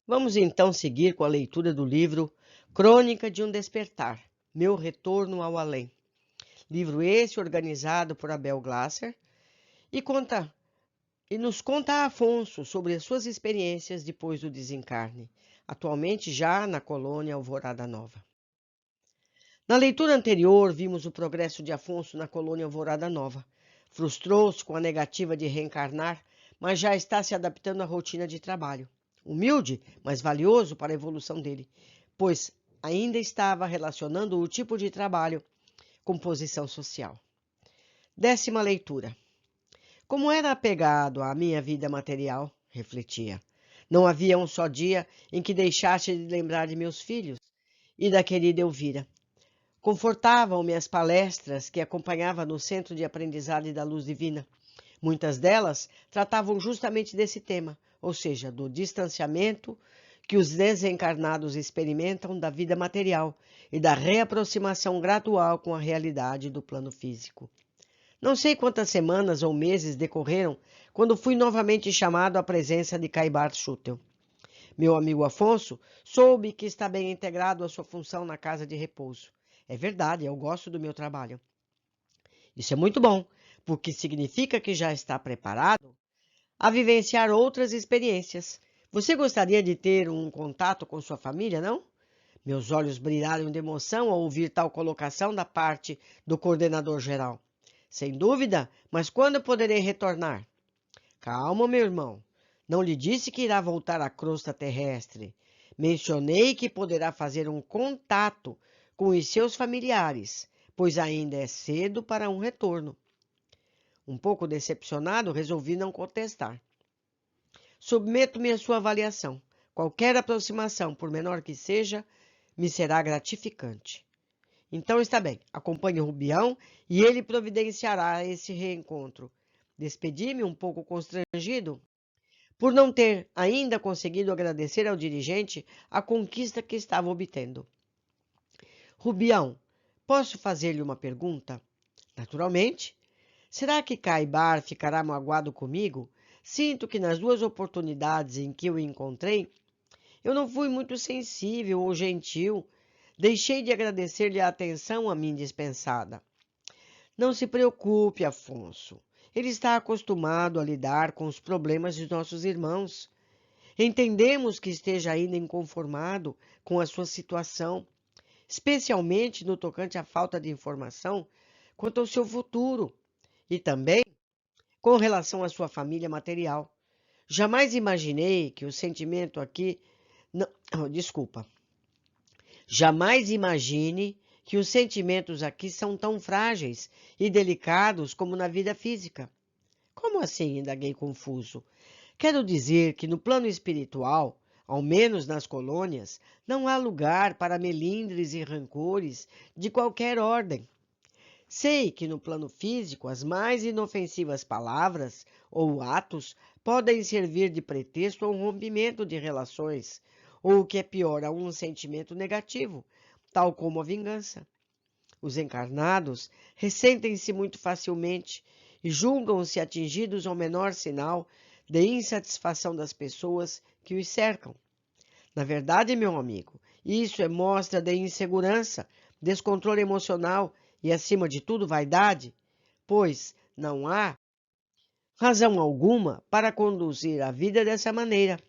Vamos então seguir com a leitura do livro Crônica de um Despertar, Meu Retorno ao Além. Livro esse organizado por Abel Glasser e, nos conta Afonso sobre as suas experiências depois do desencarne, atualmente já na colônia Alvorada Nova. Na leitura anterior, vimos o progresso de Afonso na colônia Alvorada Nova. Frustrou-se com a negativa de reencarnar, mas já está se adaptando à rotina de trabalho. Humilde, mas valioso para a evolução dele, pois ainda estava relacionando o tipo de trabalho com posição social. 10ª leitura. Como era apegado à minha vida material, refletia. Não havia um só dia em que deixasse de lembrar de meus filhos e da querida Elvira. Confortavam-me as palestras que acompanhava no Centro de Aprendizagem da Luz Divina. Muitas delas tratavam justamente desse tema, ou seja, do distanciamento que os desencarnados experimentam da vida material e da reaproximação gradual com a realidade do plano físico. Não sei quantas semanas ou meses decorreram quando fui novamente chamado à presença de Caibar Schutel. Meu amigo Afonso soube que está bem integrado à sua função na casa de repouso. É verdade, eu gosto do meu trabalho. Isso é muito bom, porque significa que já está preparado a vivenciar outras experiências. Você gostaria de ter um contato com sua família, não? Meus olhos brilharam de emoção ao ouvir tal colocação da parte do coordenador geral. Sem dúvida, mas quando eu poderei retornar? Calma, meu irmão. Não lhe disse que irá voltar à crosta terrestre. Mencionei que poderá fazer um contato com os seus familiares, pois ainda é cedo para um retorno. Um pouco decepcionado, resolvi não contestar. Submeto-me à sua avaliação. Qualquer aproximação, por menor que seja, me será gratificante. Então está bem, acompanhe o Rubião e ele providenciará esse reencontro. Despedi-me um pouco constrangido por não ter ainda conseguido agradecer ao dirigente a conquista que estava obtendo. Rubião, posso fazer-lhe uma pergunta? Naturalmente. Será que Caibar ficará magoado comigo? Sinto que nas duas oportunidades em que o encontrei, eu não fui muito sensível ou gentil. Deixei de agradecer-lhe a atenção a mim dispensada. Não se preocupe, Afonso. Ele está acostumado a lidar com os problemas de nossos irmãos. Entendemos que esteja ainda inconformado com a sua situação, especialmente no tocante à falta de informação quanto ao seu futuro e também com relação à sua família material. Jamais imaginei que o sentimento aqui... Não, desculpa. Jamais imagine que os sentimentos aqui são tão frágeis e delicados como na vida física. Como assim? Indaguei confuso. Quero dizer que no plano espiritual, ao menos nas colônias, não há lugar para melindres e rancores de qualquer ordem. Sei que no plano físico as mais inofensivas palavras ou atos podem servir de pretexto a um rompimento de relações, ou o que é pior, a um sentimento negativo, tal como a vingança. Os encarnados ressentem-se muito facilmente e julgam-se atingidos ao menor sinal de insatisfação das pessoas que os cercam. Na verdade, meu amigo, isso é mostra de insegurança, descontrole emocional e, acima de tudo, vaidade, pois não há razão alguma para conduzir a vida dessa maneira.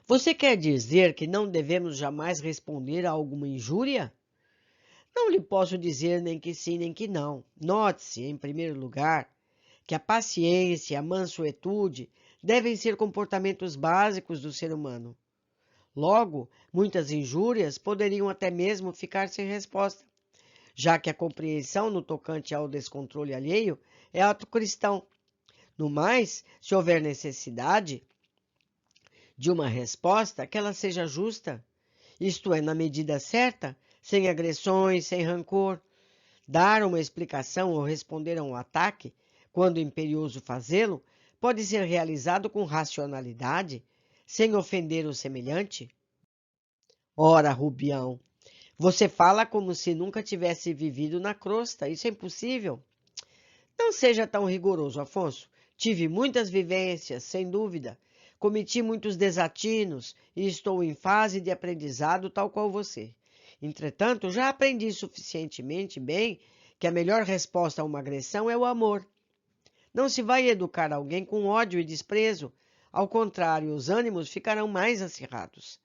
Você quer dizer que não devemos jamais responder a alguma injúria? Não lhe posso dizer nem que sim, nem que não. Note-se, em primeiro lugar, que a paciência e a mansuetude devem ser comportamentos básicos do ser humano. Logo, muitas injúrias poderiam até mesmo ficar sem resposta, já que a compreensão no tocante ao descontrole alheio é ato cristão. No mais, se houver necessidade de uma resposta, que ela seja justa, isto é, na medida certa, sem agressões, sem rancor. Dar uma explicação ou responder a um ataque, quando imperioso fazê-lo, pode ser realizado com racionalidade, sem ofender o semelhante. Ora, Rubião, você fala como se nunca tivesse vivido na crosta. Isso é impossível. Não seja tão rigoroso, Afonso. Tive muitas vivências, sem dúvida. cometi muitos desatinos e estou em fase de aprendizado tal qual você. Entretanto, já aprendi suficientemente bem que a melhor resposta a uma agressão é o amor. Não se vai educar alguém com ódio e desprezo. Ao contrário, os ânimos ficarão mais acirrados.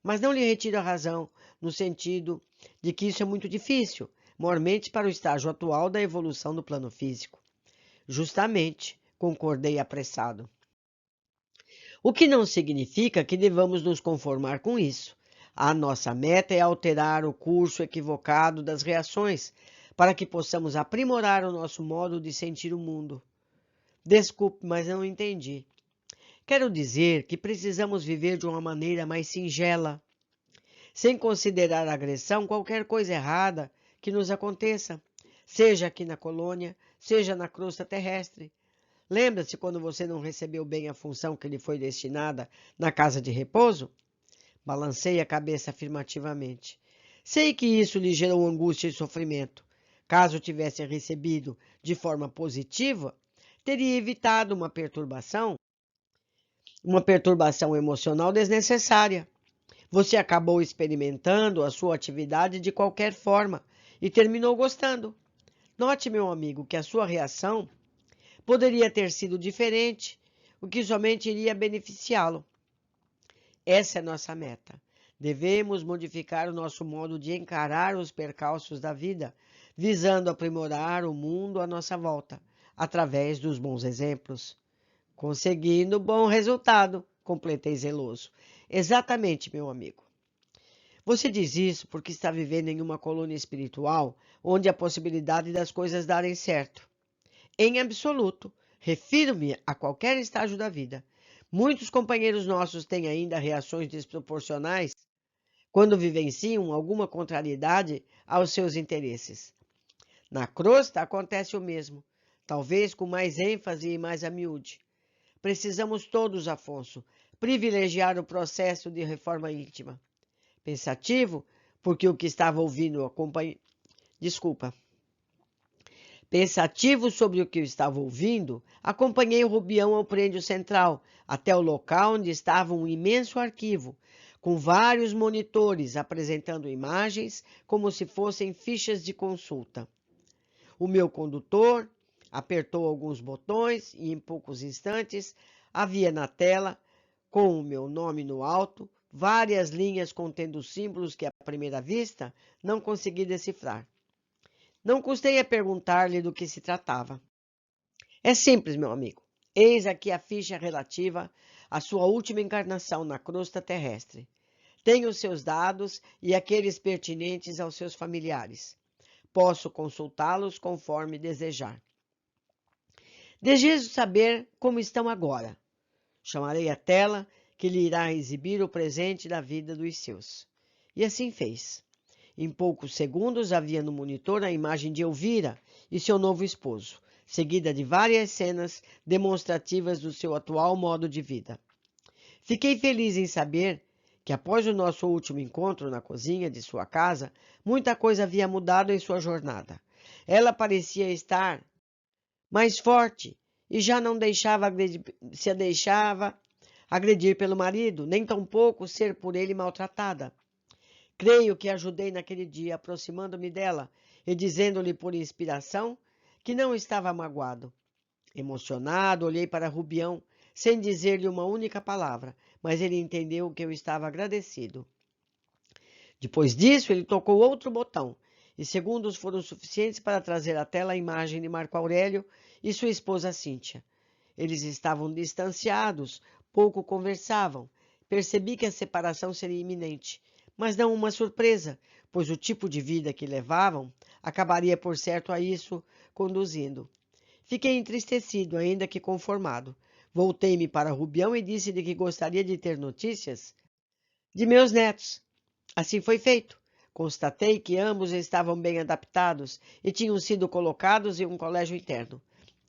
Mas não lhe retiro a razão, no sentido de que isso é muito difícil, mormente para o estágio atual da evolução do plano físico. Justamente, concordei apressado. O que não significa que devamos nos conformar com isso. A nossa meta é alterar o curso equivocado das reações, para que possamos aprimorar o nosso modo de sentir o mundo. Desculpe, mas não entendi. Quero dizer que precisamos viver de uma maneira mais singela, sem considerar a agressão qualquer coisa errada que nos aconteça, seja aqui na colônia, seja na crosta terrestre. Lembra-se quando você não recebeu bem a função que lhe foi destinada na casa de repouso? Balancei a cabeça afirmativamente. Sei que isso lhe gerou angústia e sofrimento. Caso tivesse recebido de forma positiva, teria evitado uma perturbação emocional desnecessária. Você acabou experimentando a sua atividade de qualquer forma e terminou gostando. Note, meu amigo, que a sua reação poderia ter sido diferente, o que somente iria beneficiá-lo. Essa é nossa meta. Devemos modificar o nosso modo de encarar os percalços da vida, visando aprimorar o mundo à nossa volta, através dos bons exemplos. Conseguindo bom resultado, completei zeloso. Exatamente, meu amigo. Você diz isso porque está vivendo em uma colônia espiritual onde há possibilidade das coisas darem certo. Em absoluto, refiro-me a qualquer estágio da vida. Muitos companheiros nossos têm ainda reações desproporcionais quando vivenciam alguma contrariedade aos seus interesses. Na crosta acontece o mesmo, talvez com mais ênfase e mais a miúde. Precisamos todos, Afonso, privilegiar o processo de reforma íntima. Pensativo, porque o que estava ouvindo Pensativo sobre o que eu estava ouvindo, acompanhei o Rubião ao prédio central, até o local onde estava um imenso arquivo, com vários monitores apresentando imagens como se fossem fichas de consulta. O meu condutor apertou alguns botões e, em poucos instantes, havia na tela, com o meu nome no alto, várias linhas contendo símbolos que, à primeira vista, não consegui decifrar. Não custei a perguntar-lhe do que se tratava. É simples, meu amigo. Eis aqui a ficha relativa à sua última encarnação na crosta terrestre. Tenho os seus dados e aqueles pertinentes aos seus familiares. Posso consultá-los conforme desejar. Desejo saber como estão agora. Chamarei a tela que lhe irá exibir o presente da vida dos seus. E assim fez. Em poucos segundos havia no monitor a imagem de Elvira e seu novo esposo, seguida de várias cenas demonstrativas do seu atual modo de vida. Fiquei feliz em saber que, após o nosso último encontro na cozinha de sua casa, muita coisa havia mudado em sua jornada. Ela parecia estar mais forte e já não se deixava agredir pelo marido, nem tampouco ser por ele maltratada. Creio que ajudei naquele dia, aproximando-me dela e dizendo-lhe por inspiração que não estava magoado. Emocionado, olhei para Rubião, sem dizer-lhe uma única palavra, mas ele entendeu que eu estava agradecido. Depois disso, ele tocou outro botão, e segundos foram suficientes para trazer à tela a imagem de Marco Aurélio e sua esposa Cíntia. Eles estavam distanciados, pouco conversavam. Percebi que a separação seria iminente, mas não uma surpresa, pois o tipo de vida que levavam acabaria por certo a isso conduzindo. Fiquei entristecido, ainda que conformado. Voltei-me para Rubião e disse-lhe que gostaria de ter notícias de meus netos. Assim foi feito. Constatei que ambos estavam bem adaptados e tinham sido colocados em um colégio interno.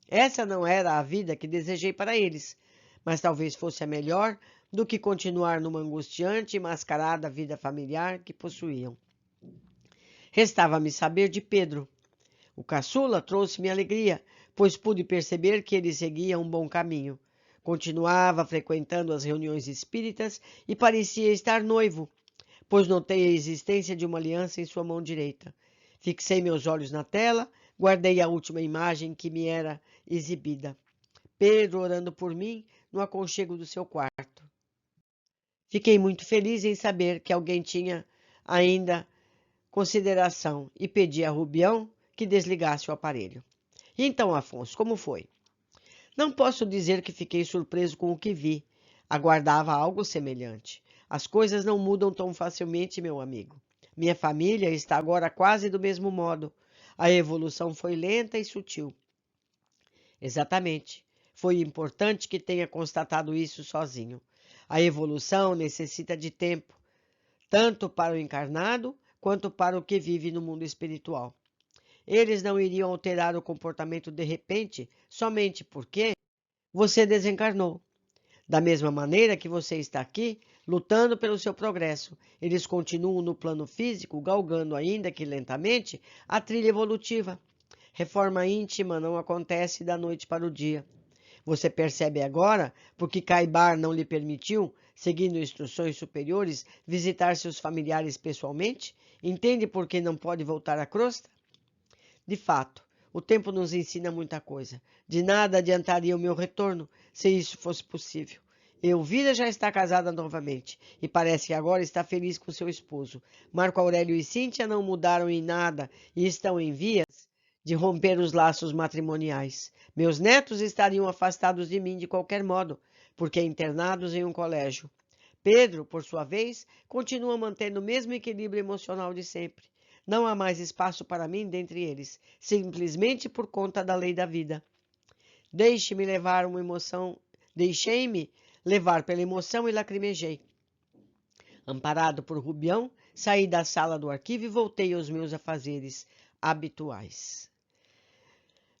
Essa não era a vida que desejei para eles, mas talvez fosse a melhor do que continuar numa angustiante e mascarada vida familiar que possuíam. Restava-me saber de Pedro. O caçula trouxe-me alegria, pois pude perceber que ele seguia um bom caminho. Continuava frequentando as reuniões espíritas e parecia estar noivo, pois notei a existência de uma aliança em sua mão direita. Fixei meus olhos na tela, guardei a última imagem que me era exibida. Pedro orando por mim no aconchego do seu quarto. Fiquei muito feliz em saber que alguém tinha ainda consideração e pedi a Rubião que desligasse o aparelho. E então, Afonso, como foi? Não posso dizer que fiquei surpreso com o que vi. Aguardava algo semelhante. As coisas não mudam tão facilmente, meu amigo. Minha família está agora quase do mesmo modo. A evolução foi lenta e sutil. Exatamente. Foi importante que tenha constatado isso sozinho. A evolução necessita de tempo, tanto para o encarnado quanto para o que vive no mundo espiritual. Eles não iriam alterar o comportamento de repente somente porque você desencarnou. Da mesma maneira que você está aqui, lutando pelo seu progresso, eles continuam no plano físico, galgando, ainda que lentamente, a trilha evolutiva. Reforma íntima não acontece da noite para o dia. Você percebe agora porque Caibar não lhe permitiu, seguindo instruções superiores, visitar seus familiares pessoalmente? Entende por que não pode voltar à crosta? De fato, o tempo nos ensina muita coisa. De nada adiantaria o meu retorno, se isso fosse possível. Elvira já está casada novamente e parece que agora está feliz com seu esposo. Marco Aurélio e Cíntia não mudaram em nada e estão em vias de romper os laços matrimoniais. Meus netos estariam afastados de mim de qualquer modo, porque internados em um colégio. Pedro, por sua vez, continua mantendo o mesmo equilíbrio emocional de sempre. Não há mais espaço para mim dentre eles, simplesmente por conta da lei da vida. Deixe-me levar uma emoção, deixei-me levar pela emoção e lacrimejei. Amparado por Rubião, saí da sala do arquivo e voltei aos meus afazeres habituais.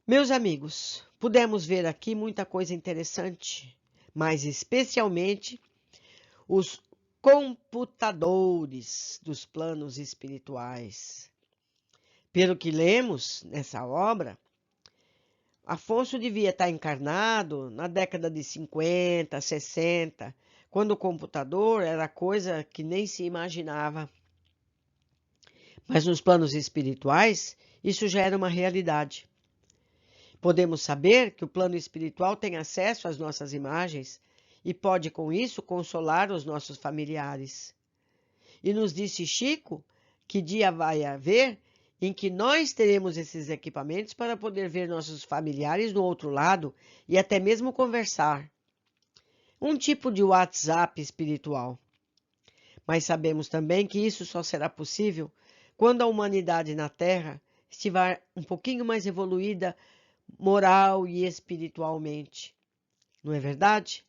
Meus amigos, pudemos ver aqui muita coisa interessante, mas especialmente os computadores dos planos espirituais. Pelo que lemos nessa obra, Afonso devia estar encarnado na década de 50, 60, quando o computador era coisa que nem se imaginava. Mas nos planos espirituais, isso já era uma realidade. Podemos saber que o plano espiritual tem acesso às nossas imagens e pode, com isso, consolar os nossos familiares. E nos disse Chico que dia vai haver em que nós teremos esses equipamentos para poder ver nossos familiares do outro lado e até mesmo conversar. Um tipo de WhatsApp espiritual. Mas sabemos também que isso só será possível quando a humanidade na Terra estiver um pouquinho mais evoluída moral e espiritualmente. Não é verdade?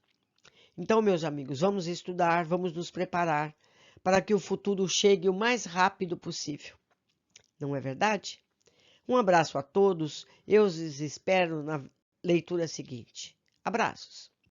Então, meus amigos, vamos estudar, vamos nos preparar para que o futuro chegue o mais rápido possível. Não é verdade? Um abraço a todos. Eu os espero na leitura seguinte. Abraços.